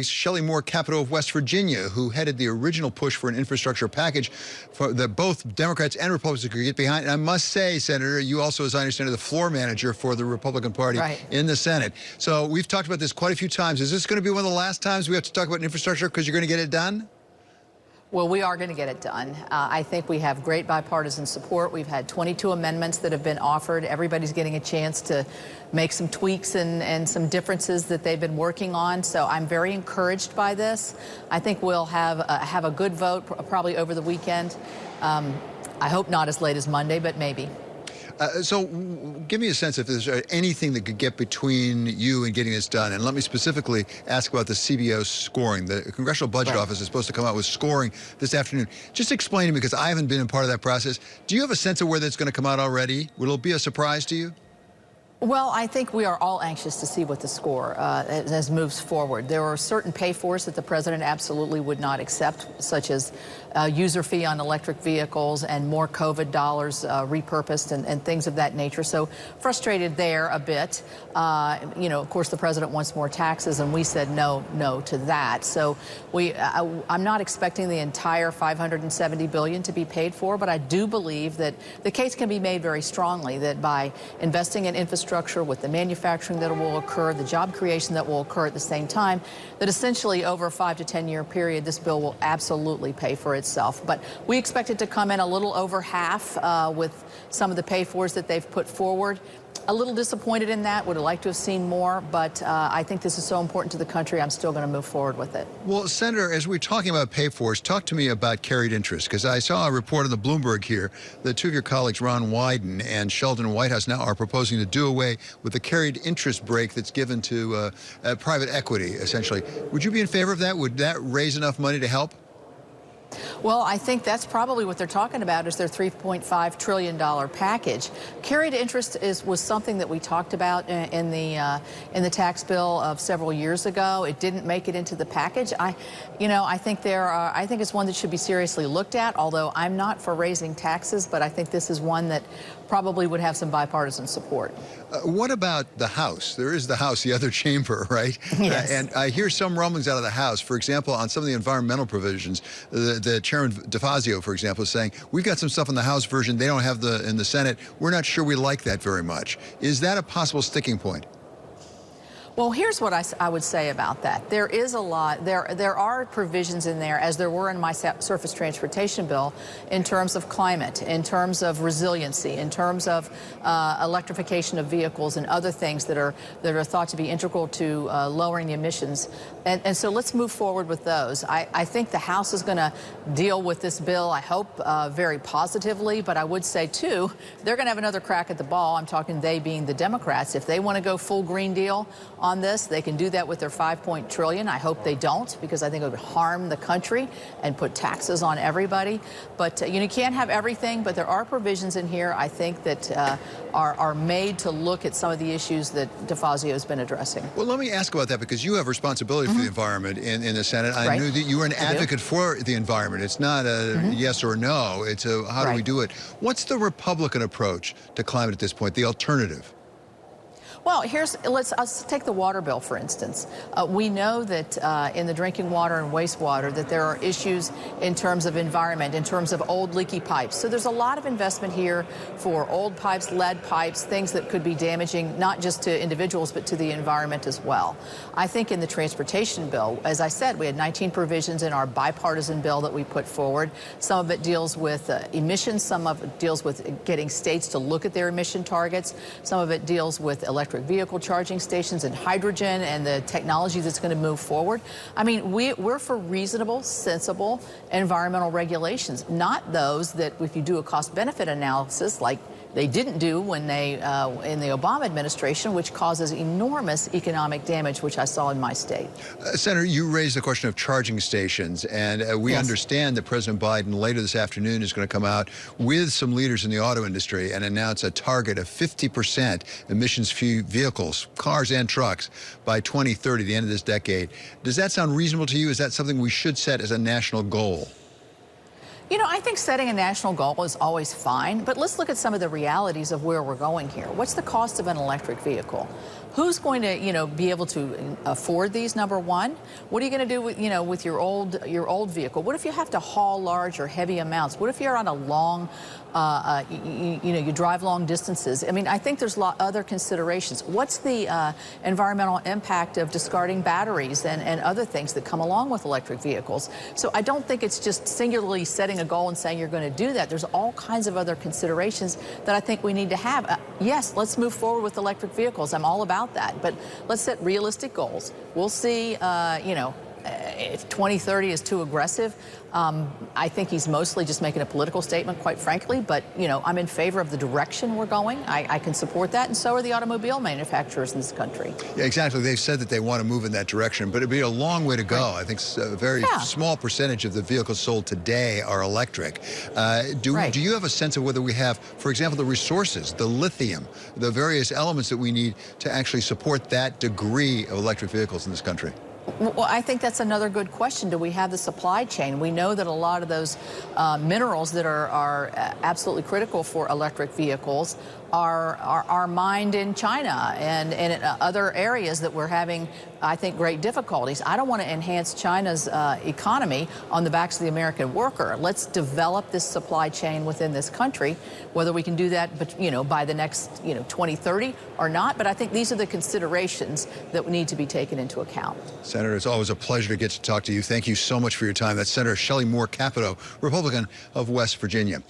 colleagues, Shelley Moore Capito of West Virginia, who headed the original push for an infrastructure package that both Democrats and Republicans could get behind. And I must say, Senator, you also, as I understand it, the floor manager for the Republican Party in the Senate. So we've talked about this quite a few times. Is this going to be one of the last times we have to talk about infrastructure because you're going to get it done? Well, we are going to get it done. I think we have great bipartisan support. We've had 22 amendments that have been offered. Everybody's getting a chance to make some tweaks and some differences that they've been working on. So I'm very encouraged by this. I think we'll have a good vote probably over the weekend. I hope not as late as Monday, but maybe. So give me a sense if there's anything that could get between you and getting this done. And let me specifically ask about the CBO scoring. The Congressional Budget Office is supposed to come out with scoring this afternoon. Just explain to me, because I haven't been a part of that process. Do you have a sense of where that's going to come out already? Will it be a surprise to you? Well, I think we are all anxious to see what the score as moves forward. There are certain pay-fors that the president absolutely would not accept, such as user fee on electric vehicles and more COVID dollars repurposed and things of that nature. So frustrated there a bit. You know, of course, the president wants more taxes, and we said no to that. So I'm not expecting the entire $570 billion to be paid for, but I do believe that the case can be made very strongly that by investing in infrastructure with the manufacturing that will occur, the job creation that will occur at the same time, that essentially over a 5 to 10 year period, this bill will absolutely pay for itself. But we expect it to come in a little over half with some of the pay-fors that they've put forward. A little disappointed in that, would have liked to have seen more, but I think this is so important to the country, I'm still going to move forward with it. Well, Senator, as we're talking about pay-fors, talk to me about carried interest, because I saw a report on the Bloomberg here that two of your colleagues, Ron Wyden and Sheldon Whitehouse, now are proposing to do away with the carried interest break that's given to private equity, essentially. Would you be in favor of that? Would that raise enough money to help? Well, I think that's probably what they're talking about is their $3.5 trillion package. Carried interest was something that we talked about in the tax bill of several years ago. It didn't make it into the package. I think it's one that should be seriously looked at, although I'm not for raising taxes, but I think this is one that probably would have some bipartisan support. What about the House? There is the House, the other chamber, right? Yes. And I hear some rumblings out of the House. For example, on some of the environmental provisions, the Chairman DeFazio, for example, is saying, we've got some stuff in the House version they don't have in the Senate. We're not sure we like that very much. Is that a possible sticking point? Well, here's what I would say about that. There is a lot, there are provisions in there, as there were in my surface transportation bill, in terms of climate, in terms of resiliency, in terms of electrification of vehicles and other things that are thought to be integral to lowering the emissions. And so let's move forward with those. I think the House is going to deal with this bill, I hope, very positively, but I would say, too, they're going to have another crack at the ball. I'm talking they being the Democrats. If they want to go full Green Deal on this, they can do that with their $5 trillion. I hope they don't, because I think it would harm the country and put taxes on everybody. But you can't have everything, but there are provisions in here, I think, that are made to look at some of the issues that DeFazio has been addressing. Well, let me ask about that, because you have responsibility for the environment in the Senate. I knew that you were an advocate for the environment. It's not a yes or no. It's a how do we do it? What's the Republican approach to climate at this point, the alternative? Well, let's take the water bill, for instance. We know that in the drinking water and wastewater that there are issues in terms of environment, in terms of old leaky pipes. So there's a lot of investment here for old pipes, lead pipes, things that could be damaging not just to individuals but to the environment as well. I think in the transportation bill, as I said, we had 19 provisions in our bipartisan bill that we put forward. Some of it deals with emissions. Some of it deals with getting states to look at their emission targets. Some of it deals with electric vehicle charging stations and hydrogen and the technology that's going to move forward. I mean, we're for reasonable, sensible environmental regulations, not those that if you do a cost-benefit analysis like they didn't do when they in the Obama administration, which causes enormous economic damage, which I saw in my state. Senator, you raised the question of charging stations, and we understand that President Biden later this afternoon is going to come out with some leaders in the auto industry and announce a target of 50% emissions-free vehicles, cars and trucks, by 2030, the end of this decade. Does that sound reasonable to you? Is that something we should set as a national goal? You know, I think setting a national goal is always fine, but let's look at some of the realities of where we're going here. What's the cost of an electric vehicle? who's going to, be able to afford these, number one? What are you going to do with, with your old vehicle? What if you have to haul large or heavy amounts? What if you're on a long, you drive long distances? I mean, I think there's other considerations. What's the environmental impact of discarding batteries and other things that come along with electric vehicles? So I don't think it's just singularly setting a goal and saying you're going to do that. There's all kinds of other considerations that I think we need to have. Yes, let's move forward with electric vehicles. I'm all about that. But let's set realistic goals. We'll see, if 2030 is too aggressive. I think he's mostly just making a political statement, quite frankly. But, I'm in favor of the direction we're going. I can support that, and so are the automobile manufacturers in this country. Yeah, exactly. They've said that they want to move in that direction, but it'd be a long way to go. Right. I think a very small percentage of the vehicles sold today are electric. Do you have a sense of whether we have, for example, the resources, the lithium, the various elements that we need to actually support that degree of electric vehicles in this country? Well, I think that's another good question. Do we have the supply chain? We know that a lot of those minerals that are absolutely critical for electric vehicles are mined in China and in other areas that we're having, I think, great difficulties. I don't want to enhance China's economy on the backs of the American worker. Let's develop this supply chain within this country, whether we can do that, by the next, 2030 or not. But I think these are the considerations that need to be taken into account. Senator, it's always a pleasure to get to talk to you. Thank you so much for your time. That's Senator Shelley Moore Capito, Republican of West Virginia.